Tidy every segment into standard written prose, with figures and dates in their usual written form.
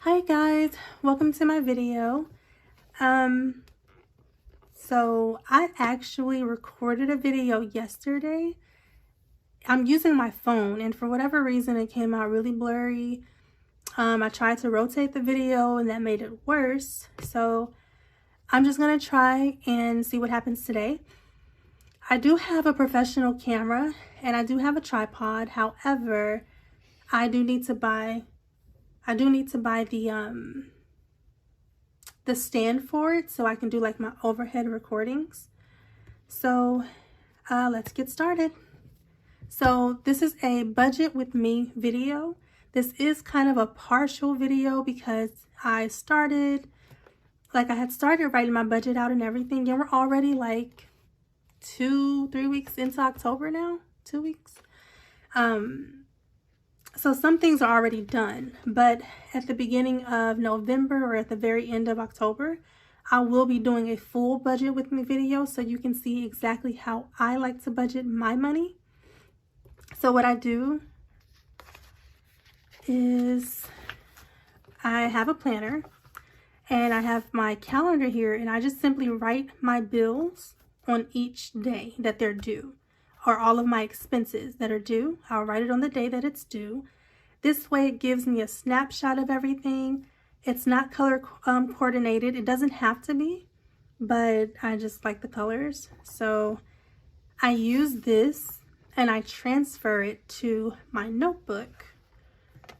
Hi guys, welcome to my video. So I actually recorded a video yesterday. I'm using my phone and for whatever reason it came out really blurry. I tried to rotate the video and that made it worse. So I'm just gonna try and see what happens today. I do have a professional camera and I do have a tripod. However, I do need to buy the stand for it so I can do like my overhead recordings. So let's get started. So this is a budget with me video. This is kind of a partial video because I had started writing my budget out and everything, and we're already like 2-3 weeks into October now. 2 weeks. So some things are already done, but at the beginning of November or at the very end of October, I will be doing a full budget with me video so you can see exactly how I like to budget my money. So what I do is I have a planner and I have my calendar here, and I just simply write my bills on each day that they're due, or all of my expenses that are due. I'll write it on the day that it's due. This way it gives me a snapshot of everything. It's not color coordinated. It doesn't have to be, but I just like the colors. So I use this and I transfer it to my notebook.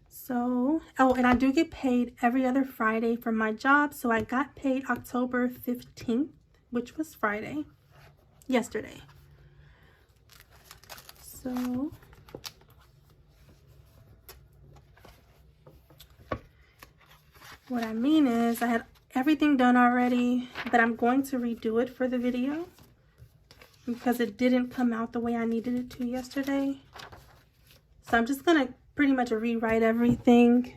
So, oh, and I do get paid every other Friday for my job. So I got paid October 15th, which was Friday, yesterday. So what I mean is I had everything done already, but I'm going to redo it for the video because it didn't come out the way I needed it to yesterday. So I'm just gonna pretty much rewrite everything.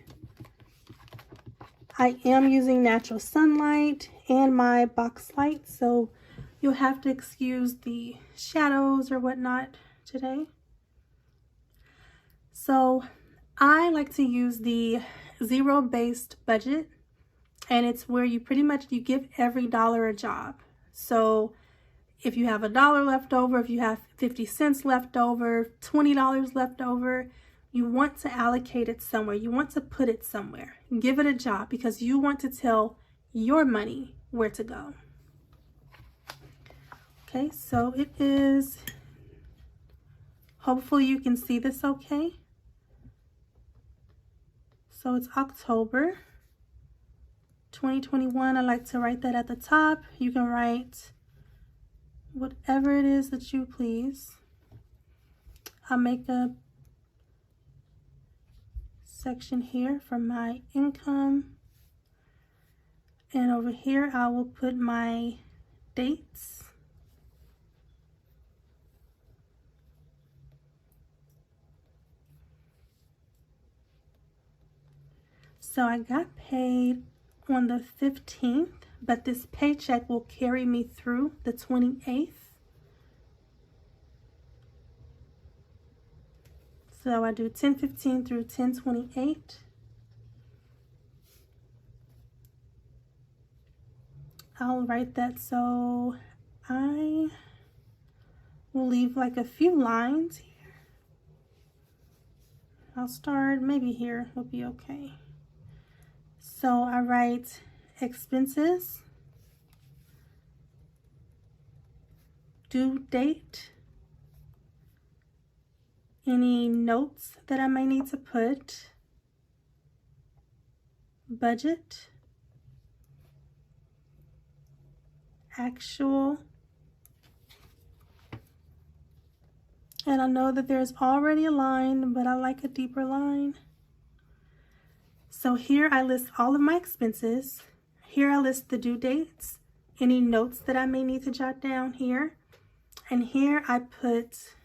I am using natural sunlight and my box light, so you'll have to excuse the shadows or whatnot today. So I like to use the zero-based budget, and it's where you pretty much give every dollar a job. So if you have $1 left over, if you have 50 cents left over, $20 left over, you want to allocate it somewhere. You want to put it somewhere. Give it a job because you want to tell your money where to go. Okay, so it is, hopefully you can see this okay. So it's October 2021. I like to write that at the top. You can write whatever it is that you please. I'll make a section here for my income. And over here, I will put my dates. So I got paid on the 15th, but this paycheck will carry me through the 28th. So I do 10/15 through 10/28. I'll write that, so I will leave like a few lines here. I'll start maybe here will be okay. So I write expenses, due date, any notes that I may need to put, budget, actual, and I know that there's already a line, but I like a deeper line. So here I list all of my expenses. Here I list the due dates, any notes that I may need to jot down here. And here I put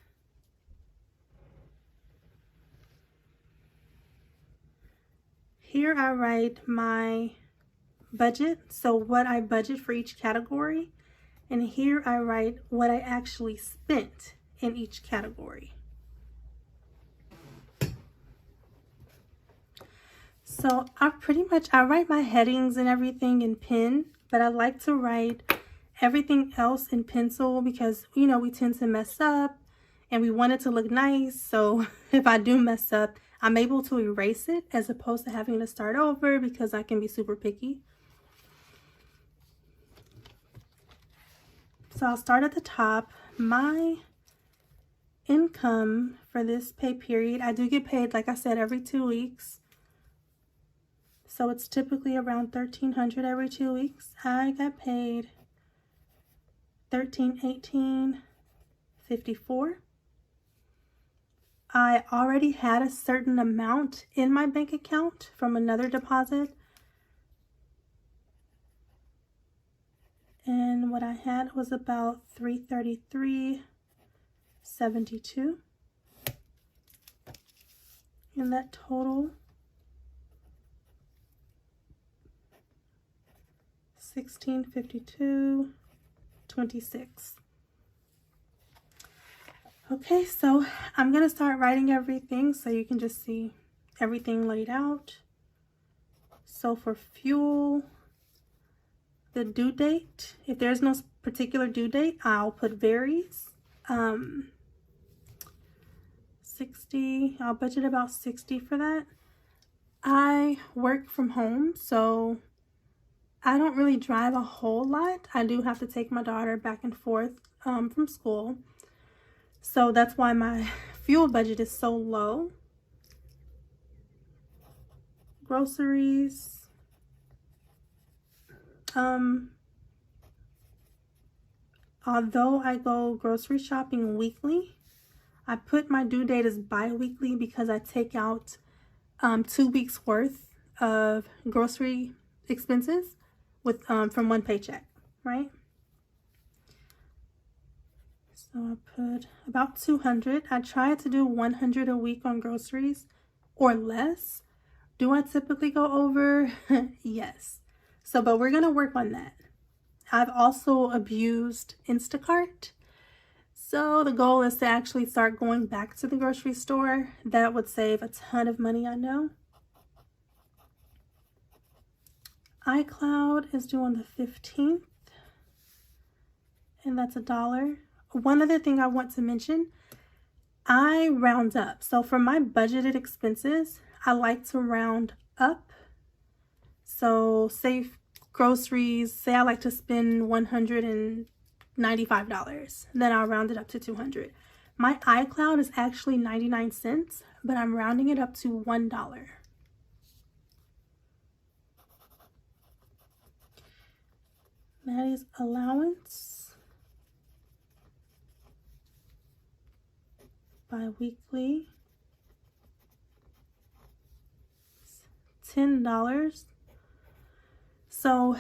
I write my budget, so what I budget for each category. And here I write what I actually spent in each category. So I write my headings and everything in pen, but I like to write everything else in pencil because, you know, we tend to mess up and we want it to look nice. So if I do mess up, I'm able to erase it as opposed to having to start over because I can be super picky. So I'll start at the top. My income for this pay period, I do get paid, like I said, every 2 weeks. So it's typically around $1,300 every 2 weeks. I got paid $1,318.54. I already had a certain amount in my bank account from another deposit. And what I had was about $333.72. And that total $1,652.26. Okay, so I'm gonna start writing everything so you can just see everything laid out. So for fuel, the due date, if there's no particular due date, I'll put varies. 60, I'll budget about 60 for that. I work from home, so I don't really drive a whole lot. I do have to take my daughter back and forth from school. So that's why my fuel budget is so low. Groceries. Although I go grocery shopping weekly, I put my due date as bi-weekly because I take out 2 weeks worth of grocery expenses with from one paycheck, right? So I put about 200. I try to do 100 a week on groceries or less. Do I typically go over? Yes. So, but we're gonna work on that. I've also abused Instacart. So the goal is to actually start going back to the grocery store. That would save a ton of money, I know. iCloud is due on the 15th, and that's $1. One other thing I want to mention, I round up. So for my budgeted expenses, I like to round up. So say groceries, say I like to spend $195, then I'll round it up to 200. My iCloud is actually 99 cents, but I'm rounding it up to $1. Maddie's allowance, bi-weekly, $10. So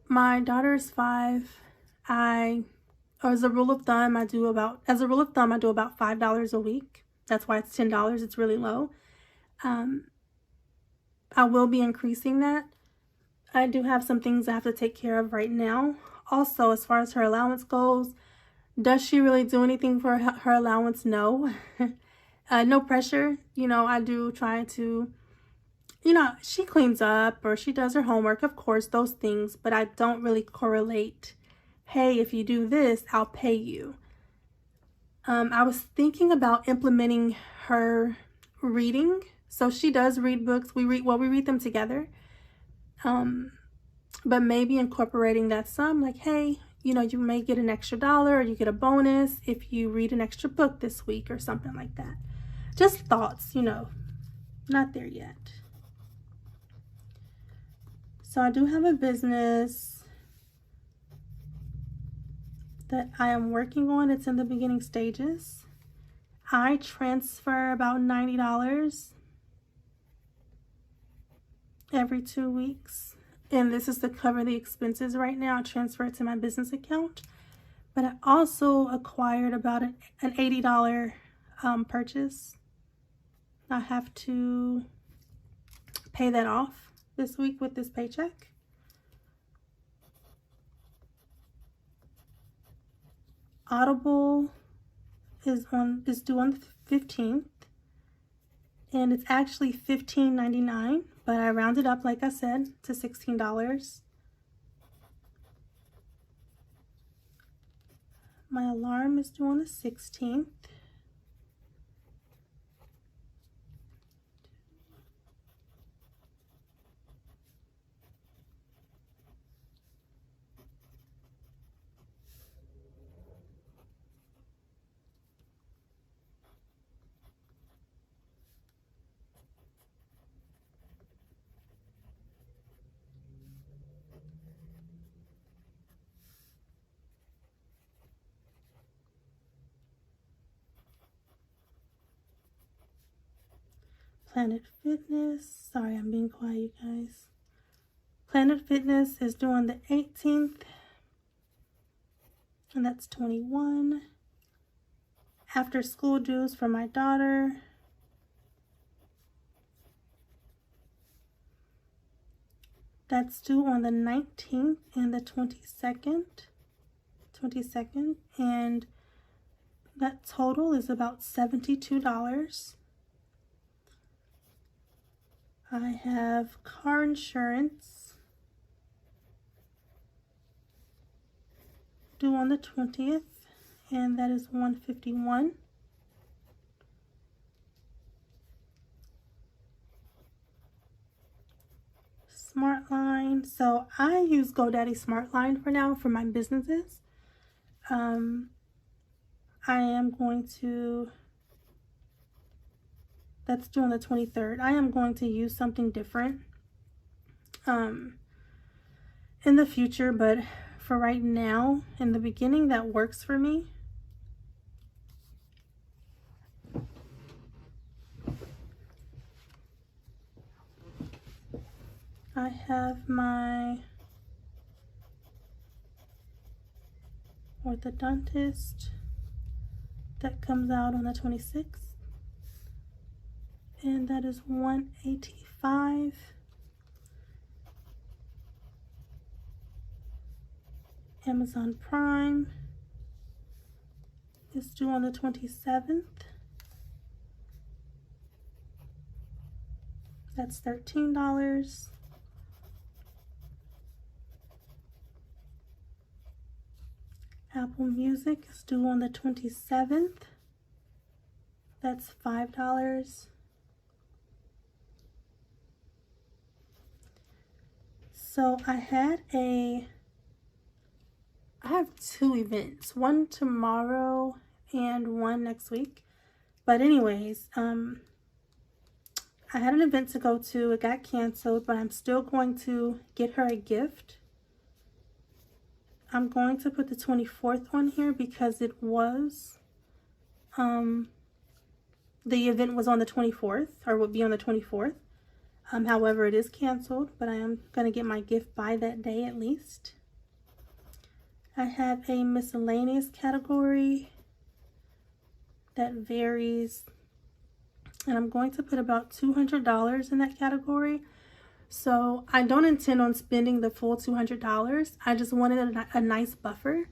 my daughter's 5. As a rule of thumb, I do about $5 a week. That's why it's $10. It's really low. I will be increasing that. I do have some things I have to take care of right now. Also, as far as her allowance goes, does she really do anything for her allowance? No. No pressure. You know, I do try to, you know, she cleans up or she does her homework, of course, those things, but I don't really correlate, hey, if you do this, I'll pay you. I was thinking about implementing her reading. So she does read books. We read them together. But maybe incorporating that some, like, hey, you know, you may get an extra $1 or you get a bonus if you read an extra book this week or something like that. Just thoughts, you know, not there yet. So I do have a business that I am working on. It's in the beginning stages. I transfer about $90 every 2 weeks. And this is to cover the expenses right now. I transfer it to my business account. But I also acquired about an $80 purchase. I have to pay that off this week with this paycheck. Audible is due on the 15th. and it's actually $15.99, but I rounded up, like I said, to $16. My alarm is due on the 16th. Planet Fitness, sorry, I'm being quiet, you guys. Planet Fitness is due on the 18th, and that's $21. After school dues for my daughter, that's due on the 19th and the 22nd, and that total is about $72. I have car insurance due on the 20th, and that is $151. Smartline, so I use GoDaddy Smartline for now for my businesses. I am going to, that's due on the 23rd. I am going to use something different in the future, but for right now, in the beginning, that works for me. I have my orthodontist that comes out on the 26th, and that is $185. Amazon Prime is due on the 27th. That's $13. Apple Music is due on the 27th. That's $5. So I have two events, one tomorrow and one next week. But anyways, I had an event to go to. It got canceled, but I'm still going to get her a gift. I'm going to put the 24th on here because it was, the event was on the 24th, or would be on the 24th. However, it is canceled, but I am going to get my gift by that day at least. I have a miscellaneous category that varies, and I'm going to put about $200 in that category. So I don't intend on spending the full $200. I just wanted a nice buffer.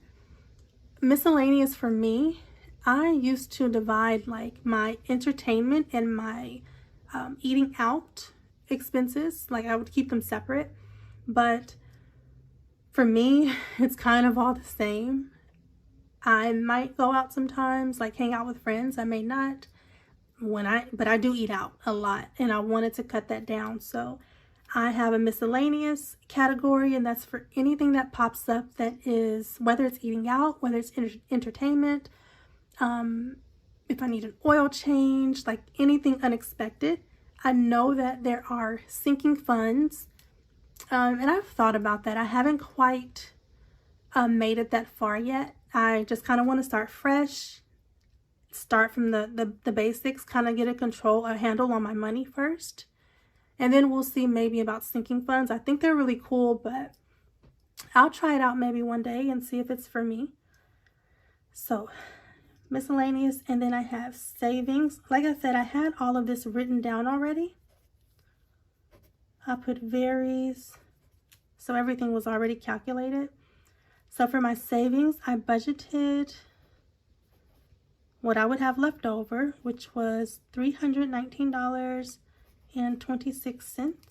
Miscellaneous for me, I used to divide like my entertainment and my eating out expenses. Like I would keep them separate. But for me, it's kind of all the same. I might go out sometimes, like hang out with friends. I may not. But I do eat out a lot, and I wanted to cut that down. So I have a miscellaneous category, and that's for anything that pops up that is, whether it's eating out, whether it's entertainment, if I need an oil change, like anything unexpected. I know that there are sinking funds, and I've thought about that. I haven't quite made it that far yet. I just kind of want to start fresh, start from the basics, kind of get a handle on my money first. And then we'll see maybe about sinking funds. I think they're really cool, but I'll try it out maybe one day and see if it's for me. So miscellaneous, and then I have savings. Like I said, I had all of this written down already. I put varies, so everything was already calculated. So for my savings, I budgeted what I would have left over, which was $319.26.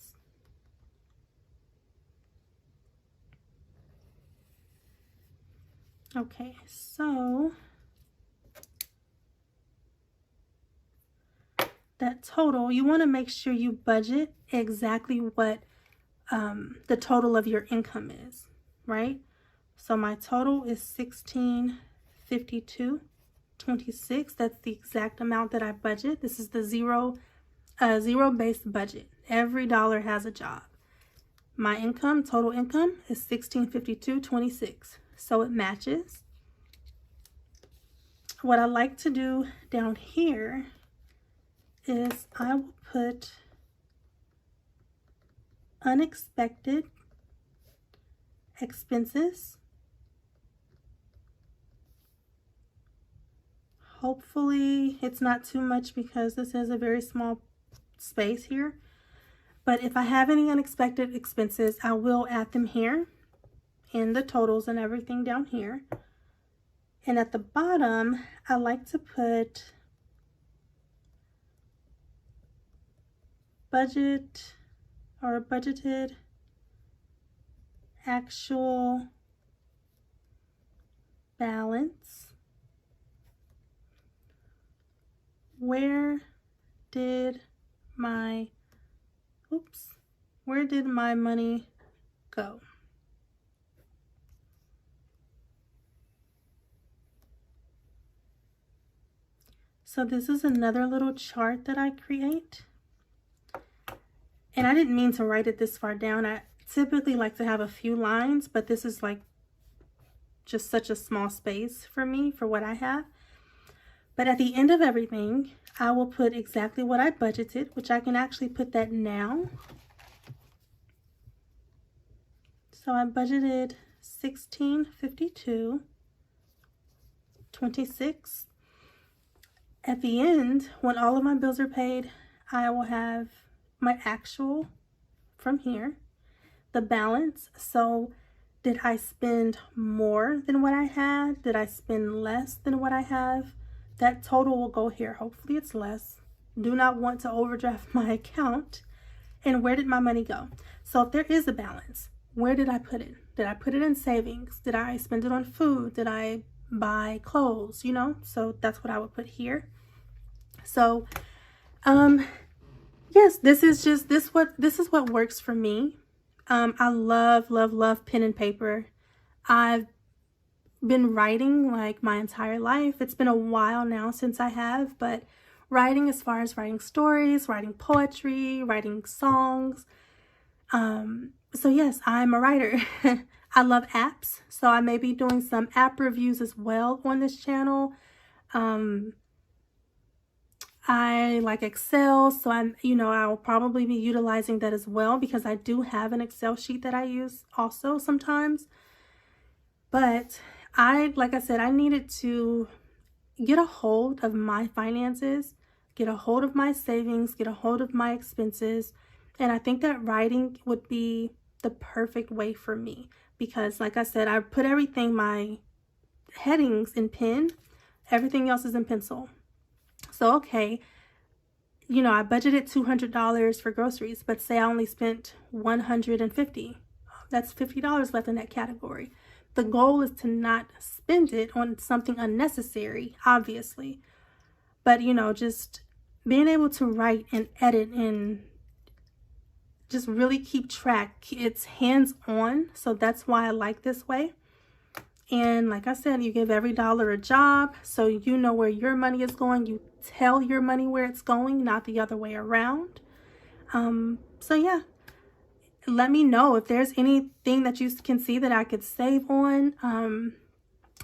Okay, so that total, you want to make sure you budget exactly what the total of your income is, right? So my total is $1652.26. That's the exact amount that I budget. This is the zero-based budget. Every dollar has a job. My income, total income, is $1652.26. So it matches. What I like to do down here is I will put unexpected expenses. Hopefully it's not too much because this is a very small space here. But if I have any unexpected expenses, I will add them here in the totals and everything down here. And at the bottom, I like to put budget or budgeted actual balance. Where did my money go? So this is another little chart that I create. And I didn't mean to write it this far down. I typically like to have a few lines, but this is like just such a small space for me for what I have. But at the end of everything, I will put exactly what I budgeted, which I can actually put that now. So I budgeted $1652.26. At the end, when all of my bills are paid, I will have my actual from here, the balance. So did I spend more than what I had? Did I spend less than what I have? That total will go here. Hopefully it's less. Do not want to overdraft my account. And where did my money go? So if there is a balance, where did I put it? Did I put it in savings? Did I spend it on food? Did I buy clothes? You know, so that's what I would put here. So, yes, this is what works for me. I love pen and paper. I've been writing like my entire life. It's been a while now since I have, but writing as far as writing stories, writing poetry, writing songs. So yes, I'm a writer. I love apps, so I may be doing some app reviews as well on this channel. I like Excel, so I will probably be utilizing that as well because I do have an Excel sheet that I use also sometimes. But like I said, I needed to get a hold of my finances, get a hold of my savings, get a hold of my expenses. And I think that writing would be the perfect way for me because, like I said, I put everything, my headings in pen, everything else is in pencil. So, okay, I budgeted $200 for groceries, but say I only spent $150. That's $50 left in that category. The goal is to not spend it on something unnecessary, obviously. But, just being able to write and edit and just really keep track. It's hands-on, so that's why I like this way. And like I said, you give every dollar a job, so you know where your money is going. You tell your money where it's going, not the other way around. So yeah, let me know if there's anything that you can see that I could save on,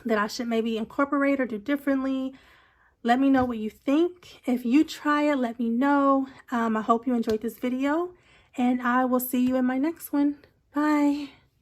that I should maybe incorporate or do differently. Let me know what you think. If you try it, let me know. I hope you enjoyed this video, and I will see you in my next one. Bye.